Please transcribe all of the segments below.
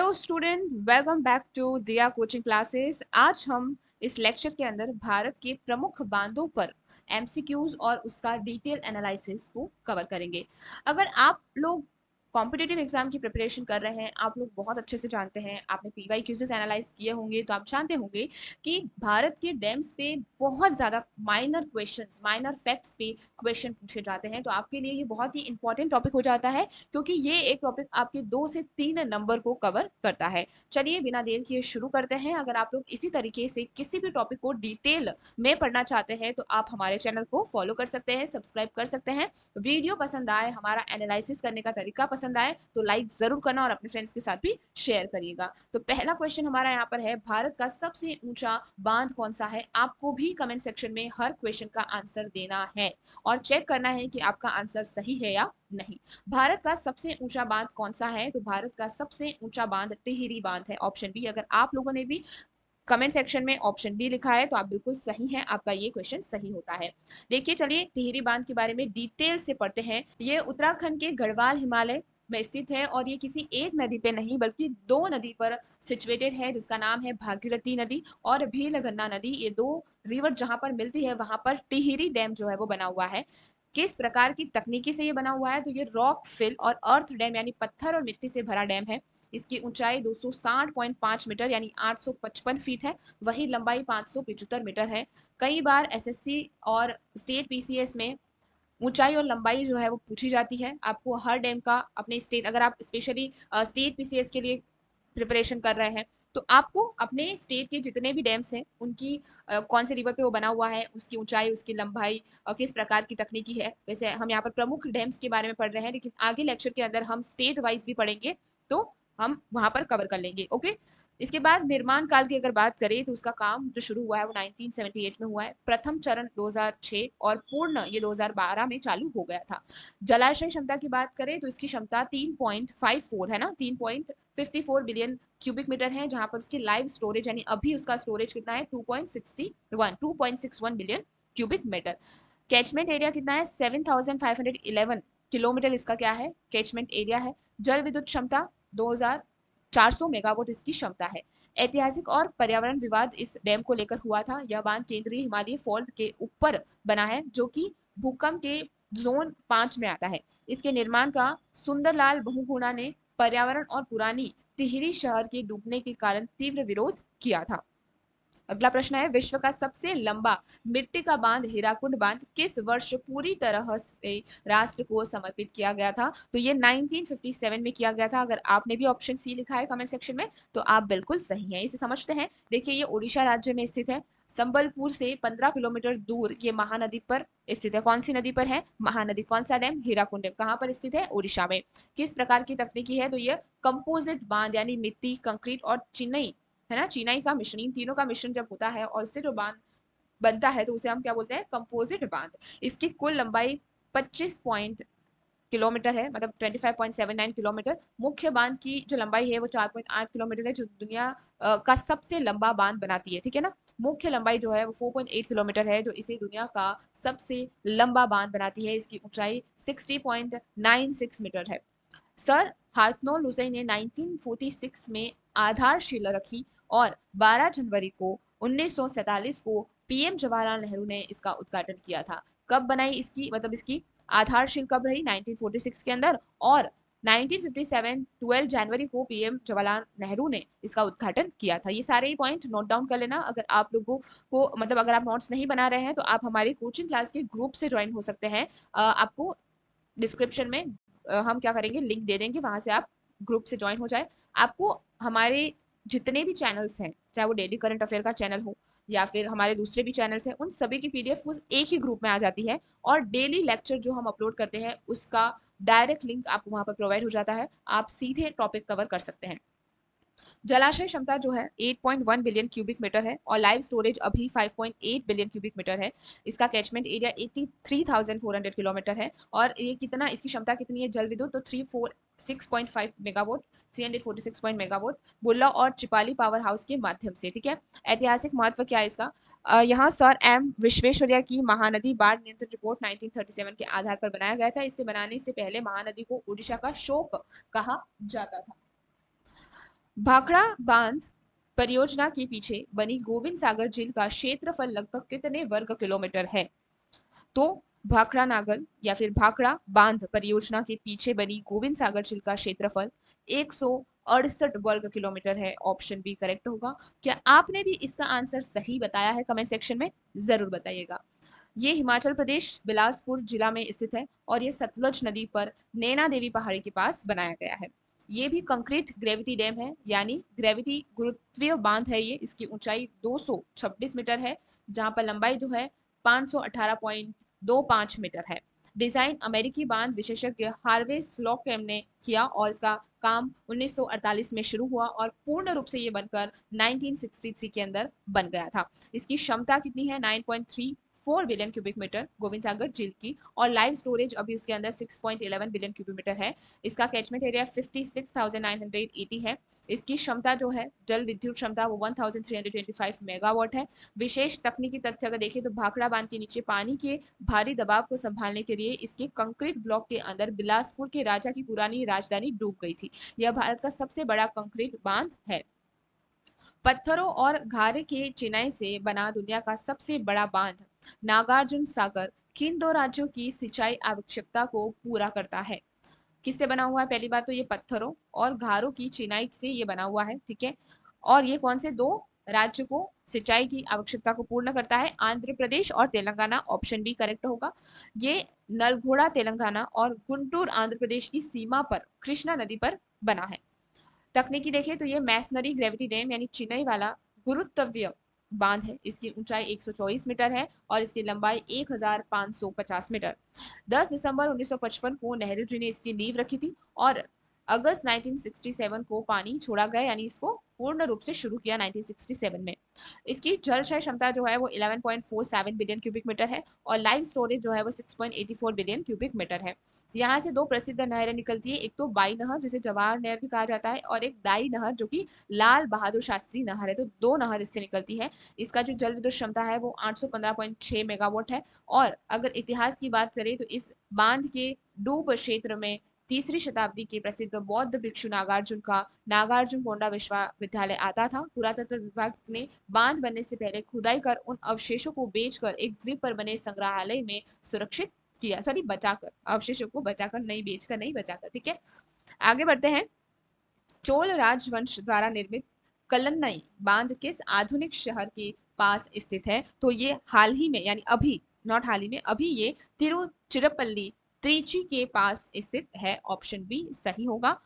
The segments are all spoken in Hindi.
Hello student, welcome back to Diya coaching classes. आज हम इस लेक्चर के अंदर भारत के प्रमुख बांधों पर एमसीक्यूज और उसका डिटेल एनालिसिस को कवर करेंगे। अगर आप लोग कॉम्पिटिटिव एग्जाम की प्रिपरेशन कर रहे हैं, आप लोग बहुत अच्छे से जानते हैं, आपने पीवाई क्यूजेस एनालाइज किए होंगे, तो आप जानते होंगे कि भारत के डैम्स पे बहुत ज्यादा माइनर क्वेश्चंस, माइनर फैक्ट्स पे क्वेश्चन पूछे जाते हैं। तो आपके लिए ये बहुत ही इंपॉर्टेंट टॉपिक हो जाता है, क्योंकि ये एक टॉपिक आपके 2 से 3 नंबर को कवर करता है। चलिए बिना देर किए शुरू करते हैं। अगर आप लोग इसी तरीके से किसी भी टॉपिक को डिटेल में पढ़ना चाहते हैं तो आप हमारे चैनल को फॉलो कर सकते हैं, सब्सक्राइब कर सकते हैं। वीडियो पसंद आए, हमारा एनालिसिस करने का तरीका पसंद आए तो लाइक जरूर करना और अपने फ्रेंड्स के साथ भी शेयर करिएगा। तो पहला क्वेश्चन हमारा यहाँ पर है, भारत का सबसे ऊंचा बांध कौन सा है? आपको भी कमेंट सेक्शन में हर क्वेश्चन का आंसर देना है और चेक करना है कि आपका आंसर सही है या नहीं। भारत का सबसे ऊंचा बांध कौन सा है? तो भारत का सबसे ऊंचा बांध टिहरी बांध है, ऑप्शन बी। अगर आप लोगों ने भी कमेंट सेक्शन में ऑप्शन बी लिखा है तो आप बिल्कुल सही हैं, आपका ये क्वेश्चन सही होता है। देखिए, चलिए टिहरी बांध के बारे में डिटेल से पढ़ते हैं। ये उत्तराखंड के गढ़वाल हिमालय में स्थित है और ये किसी एक नदी पे नहीं बल्कि 2 नदी पर सिचुएटेड है, जिसका नाम है भागीरथी नदी और भीलगन्ना नदी। ये 2 रिवर जहां पर मिलती है वहां पर टिहरी डैम जो है वो बना हुआ है। किस प्रकार की तकनीकी से ये बना हुआ है? तो ये रॉक फिल और अर्थ डैम यानी पत्थर और मिट्टी से भरा डैम है। इसकी ऊंचाई 260.5 मीटर यानी 855 फीट है, वही लंबाई 575 मीटर है। कई बार एसएससी और स्टेट पीसीएस में ऊंचाई और लंबाई जो है वो पूछी जाती है। आपको हर डैम का अपने स्टेट, अगर आप स्पेशली स्टेट पीसीएस के लिए प्रिपरेशन कर रहे हैं तो आपको अपने स्टेट के जितने भी डैम्स हैं उनकी कौन से रिवर पे वो बना हुआ है, उसकी ऊंचाई, उसकी लंबाई और किस प्रकार की तकनीकी है। वैसे हम यहाँ पर प्रमुख डैम्स के बारे में पढ़ रहे हैं, लेकिन आगे लेक्चर के अंदर हम स्टेट वाइज भी पढ़ेंगे तो हम वहां पर कवर कर लेंगे। ओके। इसके बाद निर्माण काल की अगर बात करें तो उसका काम जो शुरू हुआ है वो 1978 में हुआ है। प्रथम चरण 2006 और पूर्ण ये 2012 में चालू हो गया था। जलाशय क्षमता की बात करें तो इसकी क्षमता 3.54 है ना, 3.54 बिलियन क्यूबिक मीटर है, जहां पर उसकी लाइव स्टोरेज यानी अभी उसका स्टोरेज कितना है 2.61 billion cubic metre. Catchment area कितना है? 7511 किलोमीटर इसका क्या है? कैचमेंट एरिया है। जल विद्युत क्षमता 2400 मेगावाट इसकी क्षमता है। ऐतिहासिक और पर्यावरण विवाद इस डैम को लेकर हुआ था। यह बांध केंद्रीय हिमालय फॉल्ट के ऊपर बना है, जो कि भूकंप के जोन 5 में आता है। इसके निर्माण का सुंदरलाल बहुगुणा ने पर्यावरण और पुरानी टिहरी शहर के डूबने के कारण तीव्र विरोध किया था। अगला प्रश्न है, विश्व का सबसे लंबा मिट्टी का बांध हीराकुंड बांध किस वर्ष पूरी तरह से राष्ट्र को समर्पित किया गया था? तो ये 1957 में किया गया था। अगर आपने भी ऑप्शन सी लिखा है कमेंट सेक्शन में तो आप बिल्कुल सही हैं। इसे समझते हैं। देखिए, ये ओडिशा राज्य में स्थित है। संबलपुर से 15 किलोमीटर दूर ये महानदी पर स्थित है। कौन सी नदी पर है? महानदी। कौन सा डैम? हीराकुंड डैम। कहाँ पर स्थित है? ओडिशा में। किस प्रकार की तकनीकी है? तो ये कंपोजिट बांध यानी मिट्टी, कंक्रीट और चिनाई, है ना, चिनाई का मिश्रण, इन तीनों का मिश्रण जब होता है और इससे जो बांध बनता है तो उसे हम क्या बोलते हैं? कंपोजिट बांध। इसकी कुल लंबाई 25 किलोमीटर है, मतलब 25.79 किलोमीटर। मुख्य बांध की जो लंबाई है वो 4.8 किलोमीटर है, जो दुनिया का सबसे लंबा बांध बनाती है। ठीक है ना। मुख्य लंबाई जो है वो 4.8 किलोमीटर है, जो इसे दुनिया का सबसे लंबा बांध बनाती है। इसकी ऊंचाई 60.96 मीटर है। सर हार्थनोल लुसई ने 1946 में आधारशिला रखी और 12 जनवरी को 1947 को पीएम जवाहरलाल नेहरू ने इसका उद्घाटन किया था। कब बनाई इसकी, मतलब इसकी आधारशिला कब रही? 1946 के अंदर, और 1957 12 जनवरी को पीएम जवाहरलाल नेहरू ने इसका उद्घाटन किया था। ये सारे ही पॉइंट नोट डाउन कर लेना। अगर आप लोगों को, मतलब अगर आप नोट्स नहीं बना रहे हैं तो आप हमारी कोचिंग क्लास के ग्रुप से ज्वाइन हो सकते हैं। आपको डिस्क्रिप्शन में हम क्या करेंगे, लिंक दे देंगे, वहां से आप ग्रुप से ज्वाइन हो जाए। आपको हमारे जितने भी चैनल्स हैं, चाहे वो डेली करंट अफेयर का चैनल हो या फिर हमारे दूसरे भी चैनल्स हैं, उन सभी की पीडीएफ उस एक ही ग्रुप में आ जाती है और डेली लेक्चर जो हम अपलोड करते हैं उसका डायरेक्ट लिंक आपको वहां पर प्रोवाइड हो जाता है। आप सीधे टॉपिक कवर कर सकते हैं। जलाशय क्षमता जो है 8.1 बिलियन क्यूबिक मीटर है और लाइव स्टोरेज अभी 5.8 बिलियन क्यूबिक मीटर है। इसका कैचमेंट एरिया 83,400 किलोमीटर है। और ये कितना, इसकी क्षमता कितनी है जल विद्युत? तो 346.5 मेगावाट, 346 मेगावाट बुर्ला और चिपाली पावर हाउस के माध्यम से। ठीक है। ऐतिहासिक महत्व क्या है इसका? यहाँ सर एम विश्वेश्वरैया की महानदी बाढ़ नियंत्रण रिपोर्ट 1937 के आधार पर बनाया गया था। इसे बनाने से पहले महानदी को उड़ीसा का शोक कहा जाता था। भाखड़ा बांध परियोजना के पीछे बनी गोविंद सागर झील का क्षेत्रफल लगभग कितने वर्ग किलोमीटर है? तो भाखड़ा नागल या फिर भाखड़ा बांध परियोजना के पीछे बनी गोविंद सागर झील का क्षेत्रफल 168 वर्ग किलोमीटर है। ऑप्शन बी करेक्ट होगा। क्या आपने भी इसका आंसर सही बताया है? कमेंट सेक्शन में जरूर बताइएगा। ये हिमाचल प्रदेश बिलासपुर जिला में स्थित है और ये सतलुज नदी पर नैना देवी पहाड़ी के पास बनाया गया है। ये भी कंक्रीट ग्रेविटी डैम है, यानी ग्रेविटी गुरुत्वीय बांध है ये। इसकी ऊंचाई 226 मीटर है, जहां पर लंबाई जो है 518.25 मीटर है। डिजाइन अमेरिकी बांध विशेषज्ञ हार्वे स्लॉकएम ने किया और इसका काम 1948 में शुरू हुआ और पूर्ण रूप से ये बनकर 1963 के अंदर बन गया था। इसकी क्षमता कितनी है? 9.34 बिलियन क्यूबिक मीटर गोविंद सागर झील की, और लाइव स्टोरेज अभी उसके अंदर 6.11 बिलियन क्यूबिक मीटर है। इसका कैचमेंट एरिया 56,980 है। इसकी क्षमता जो है जल विद्युत क्षमता वो 1325 मेगावाट है। विशेष तकनीकी तथ्य अगर देखें तो भाखड़ा बांध के नीचे पानी के भारी दबाव को संभालने के लिए इसके कंक्रीट ब्लॉक के अंदर बिलासपुर के राजा की पुरानी राजधानी डूब गई थी। यह भारत का सबसे बड़ा कंक्रीट बांध है। पत्थरों और घारे के चिनाई से बना दुनिया का सबसे बड़ा बांध नागार्जुन सागर किन दो राज्यों की सिंचाई आवश्यकता को पूरा करता है? किससे बना हुआ है? पहली बात तो ये पत्थरों और घारों की चिनाई से ये बना हुआ है, ठीक है। और ये कौन से दो राज्य को सिंचाई की आवश्यकता को पूर्ण करता है? आंध्र प्रदेश और तेलंगाना। ऑप्शन बी करेक्ट होगा। ये नलघोड़ा तेलंगाना और गुंटूर आंध्र प्रदेश की सीमा पर कृष्णा नदी पर बना है। तकनीकी देखें तो ये मैसनरी ग्रेविटी डैम यानी चिनाई वाला गुरुत्वीय बांध है। इसकी ऊंचाई 124 मीटर है और इसकी लंबाई 1550 मीटर। 10 दिसंबर 1955 को नेहरू जी ने इसकी नींव रखी थी और अगस्त 1967 को पानी छोड़ा गया, यानी इसको पूर्ण रूप से शुरू किया 1967 में। इसकी जलशय क्षमता जो है वो 11.47 बिलियन क्यूबिक मीटर है और लाइव स्टोरेज जो है वो 6.84 बिलियन क्यूबिक मीटर है। यहाँ से दो प्रसिद्ध नहरें निकलती है, एक तो बाई नहर जिसे जवाहर नहर भी कहा जाता है और एक दाई नहर जो कि लाल बहादुर शास्त्री नहर है। तो दो नहर इससे निकलती है। इसका जो जल विद्युत क्षमता है वो 815.6 मेगावाट है। और अगर इतिहास की बात करें तो इस बांध के डूब क्षेत्र में तीसरी शताब्दी के प्रसिद्ध बौद्ध भिक्षु नागार्जुन का नागार्जुन कोंडा विश्वविद्यालय आता था। पुरातत्व विभाग ने बांध बनने से पहले खुदाई कर उन अवशेषों को बेचकर एक द्वीप पर बने संग्रहालय में सुरक्षित किया, सॉरी बचाकर, अवशेषों को बचाकर, नहीं बेचकर, नहीं बचाकर, ठीक है। आगे बढ़ते हैं। चोल राजवंश द्वारा निर्मित कलन्नई बांध किस आधुनिक शहर के पास स्थित है? तो ये हाल ही में, यानी अभी, नॉट हाल ही में, अभी ये तिरुचिरापल्ली त्रिची के पास स्थित है। ऑप्शन बी सही होगा।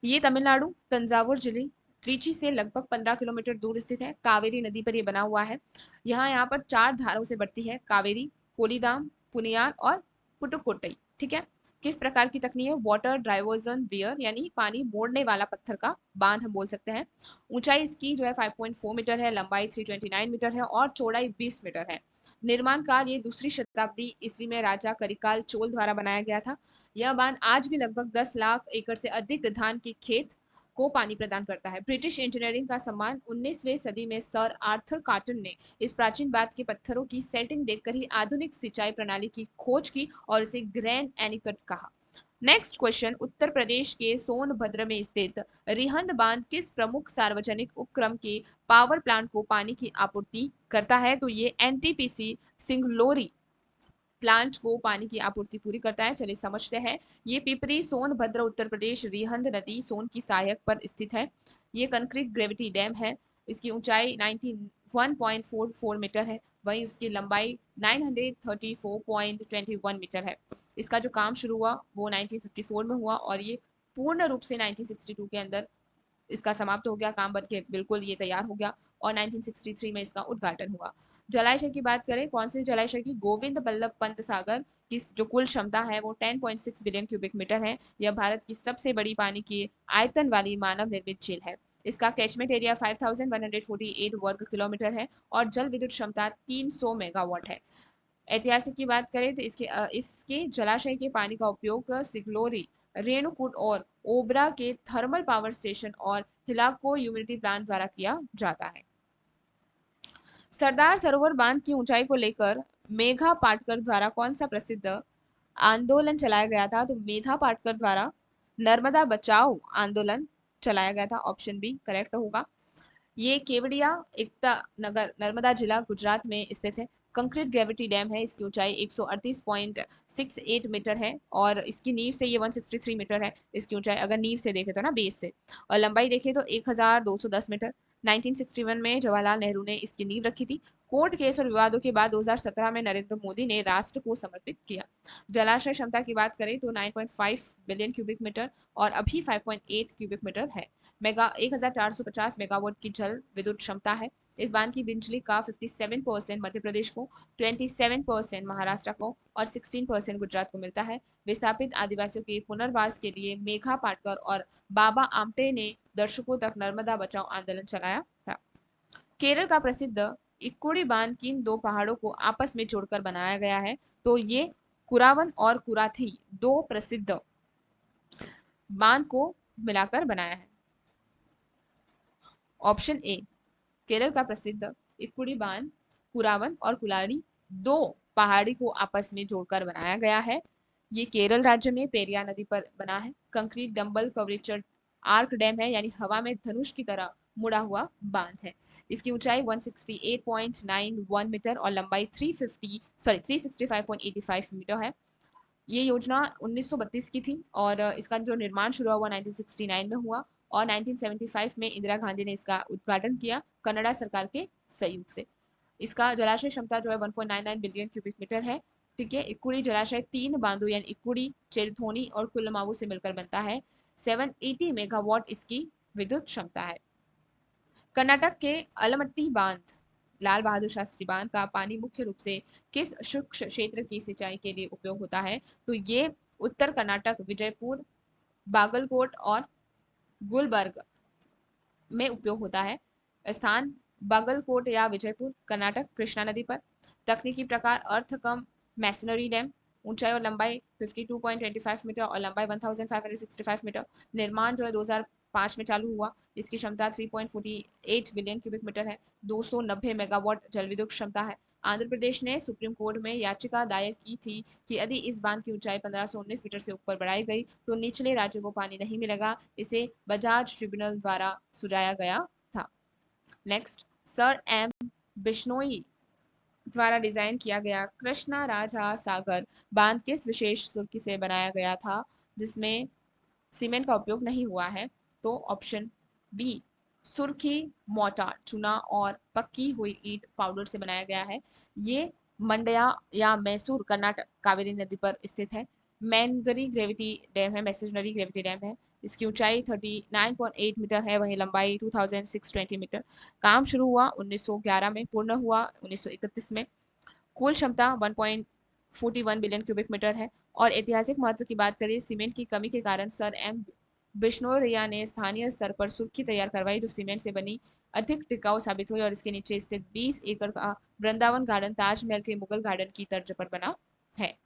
ये तमिलनाडु तंजावुर जिले त्रिची से लगभग 15 किलोमीटर दूर स्थित है। कावेरी नदी पर ये बना हुआ है। यहाँ पर 4 धाराओं से बढ़ती है, कावेरी, कोलीदाम, पुनियार और पुटुकोट्टई, ठीक है। किस प्रकार की तकनीक है? वाटर डाइवर्जन बियर, यानी पानी मोड़ने वाला पत्थर का बांध हम बोल सकते हैं। ऊंचाई इसकी जो है 5.4 मीटर है, लंबाई 329 मीटर है और चौड़ाई 20 मीटर है। निर्माण काल ये दूसरी शताब्दी ईस्वी में राजा करिकाल चोल द्वारा बनाया गया था। यह बांध आज भी लगभग 10 लाख एकड़ से अधिक धान के खेत को पानी प्रदान करता है। ब्रिटिश इंजीनियरिंग का सम्मान 19वीं सदी में सर आर्थर कॉटन ने इस प्राचीन बांध के पत्थरों की सेटिंग देखकर ही आधुनिक सिंचाई प्रणाली की खोज की और इसे ग्रैंड एनीकट कहा। Next question. उत्तर प्रदेश के सोनभद्र में स्थित रिहंद बांध किस प्रमुख सार्वजनिक उपक्रम के पावर प्लांट को पानी की आपूर्ति करता है? तो ये एनटीपीसी सिंगलोरी प्लांट को पानी की आपूर्ति पूरी करता है। चलिए समझते हैं। ये पिपरी सोनभद्र उत्तर प्रदेश रिहंद नदी सोन की सहायक पर स्थित है। ये कंक्रीट ग्रेविटी डैम है। इसकी ऊंचाई 91.44 मीटर है, वहीं उसकी लंबाई 934.21 मीटर है। इसका जो काम शुरू हुआ वो 1954 में हुआ और ये पूर्ण रूप से 1962 के अंदर इसका समाप्त हो गया, काम बनके बिल्कुल ये तैयार हो गया और 1963 में इसका उद्घाटन हुआ। जलाशय की बात करें, कौन से जलाशय की? गोविंद बल्लभ पंत सागर की जो कुल क्षमता है वो 10.6 बिलियन क्यूबिक मीटर है। यह भारत की सबसे बड़ी पानी की आयतन वाली मानव निर्मित झील है। इसका कैचमेंट एरिया 5148 वर्ग किलोमीटर है और जल विद्युत क्षमता 300 मेगावाट है। ऐतिहासिक की बात करें तो इसके जलाशय के पानी का उपयोग सिगलोरी, रेणुकूट और ओबरा के थर्मल पावर स्टेशन और हिलाको ह्यूमिडिटी प्लांट द्वारा किया जाता है। सरदार सरोवर बांध की ऊंचाई को लेकर मेघा पाटकर द्वारा कौन सा प्रसिद्ध आंदोलन चलाया गया था? तो मेधा पाटकर द्वारा नर्मदा बचाओ आंदोलन चलाया गया था। ऑप्शन बी करेक्ट होगा। ये केवड़िया एकता नगर नर्मदा जिला गुजरात में स्थित है। कंक्रीट ग्रेविटी डैम है। इसकी ऊंचाई 138.68 मीटर है और इसकी नींव से ये 163 मीटर है इसकी ऊंचाई, अगर नींव से देखे तो ना, बेस से। और लंबाई देखे तो 1210 मीटर। 1961 में जवाहरलाल नेहरू ने इसकी नींव रखी थी। कोर्ट केस और विवादों के बाद 2017 में नरेंद्र मोदी ने राष्ट्र को समर्पित किया। जलाशय क्षमता की बात करें तो 9.5 बिलियन क्यूबिक मीटर और अभी 5.8 क्यूबिक मीटर है। 1450 मेगावाट की जल विद्युत क्षमता है। इस बांध की बिजली का 57% मध्य प्रदेश को, 27% महाराष्ट्र को और 16% गुजरात को मिलता है। विस्थापित आदिवासियों के पुनर्वास के लिए मेघा पाटकर और बाबा आमटे ने दर्शकों तक नर्मदा बचाओ आंदोलन चलाया था। केरल का प्रसिद्ध इक्कोड़ी बांध किन दो पहाड़ों को आपस में जोड़कर बनाया गया है? तो ये कुरावन और कुराथी दो प्रसिद्ध बांध को मिलाकर बनाया है। ऑप्शन ए, केरल का प्रसिद्ध इक्कुड़ी बांध कुरावन और कुलारी दो पहाड़ी को आपस में जोड़कर बनाया गया है। ये केरल राज्य में पेरियार नदी पर बना है। कंक्रीट डंबल कवरेचर आर्क डैम है, यानी हवा में धनुष की तरह मुड़ा हुआ बांध है। इसकी ऊंचाई 168.91 मीटर और लंबाई 365.85 मीटर है। ये योजना 1932 की थी और इसका जो निर्माण शुरू हुआ 1969 में हुआ और 1975 में इंदिरा गांधी ने इसका उद्घाटन किया कनाडा सरकार के सहयोग से। इसका जलाशय क्षमता जो है 1.99 बिलियन क्यूबिक मीटर है। ठीक है, इक्कुड़ी जलाशय 3 बांधों यानी इक्कुड़ी, चेरुथोनी और कुल्लमावू से मिलकर बनता है। 780 मेगावाट इसकी विद्युत क्षमता है। कर्नाटक के अलमट्टी बांध, लाल बहादुर शास्त्री बांध का पानी मुख्य रूप से किस शुष्क क्षेत्र की सिंचाई के लिए उपयोग होता है? तो ये उत्तर कर्नाटक, विजयपुर, बागलकोट और गुलबर्ग में उपयोग होता है। स्थान बागलकोट या विजयपुर, कर्नाटक, कृष्णा नदी पर। तकनीकी प्रकार अर्थ कम मैसनरी डैम। ऊंचाई और लंबाई 52.25 मीटर और लंबाई 1565 मीटर। निर्माण जो है 2005 में चालू हुआ। इसकी क्षमता 3.48 बिलियन क्यूबिक मीटर है। 290 मेगावाट जल विद्युत क्षमता है। आंध्र प्रदेश ने सुप्रीम कोर्ट में याचिका दायर की थी कि यदि इस बांध की ऊंचाई 1519 मीटर से ऊपर बढ़ाई गई तो निचले राज्यों को पानी नहीं मिलेगा। इसे बजाज ट्रिब्यूनल द्वारा सुझाया गया था। नेक्स्ट, सर एम बिश्नोई द्वारा डिजाइन किया गया कृष्णा राजा सागर बांध किस विशेष सुर्खी से बनाया गया था जिसमें सीमेंट का उपयोग नहीं हुआ है? तो ऑप्शन बी, सुर्खी मोर्टार, चूना और पक्की हुई ईंट पाउडर से बनाया गया है। ये मंडया या मैसूर कर्नाटक कावेरी नदी पर स्थित है। मैनगरी ग्रेविटी डैम है, मैसेजनरी ग्रेविटी डैम है। इसकी ऊंचाई 39.8 मीटर है, वहीं लंबाई 2620 मीटर। काम शुरू हुआ 1911 में, पूर्ण हुआ 1931 में। कुल क्षमता 1.41 बिलियन क्यूबिक मीटर है। और ऐतिहासिक महत्व की बात करें, सीमेंट की कमी के कारण सर एम बिश्नोइया ने स्थानीय स्तर पर सुर्खी तैयार करवाई जो सीमेंट से बनी अधिक टिकाऊ साबित हुई और इसके नीचे स्थित 20 एकड़ का वृंदावन गार्डन ताजमहल के मुगल गार्डन की तर्ज पर बना है।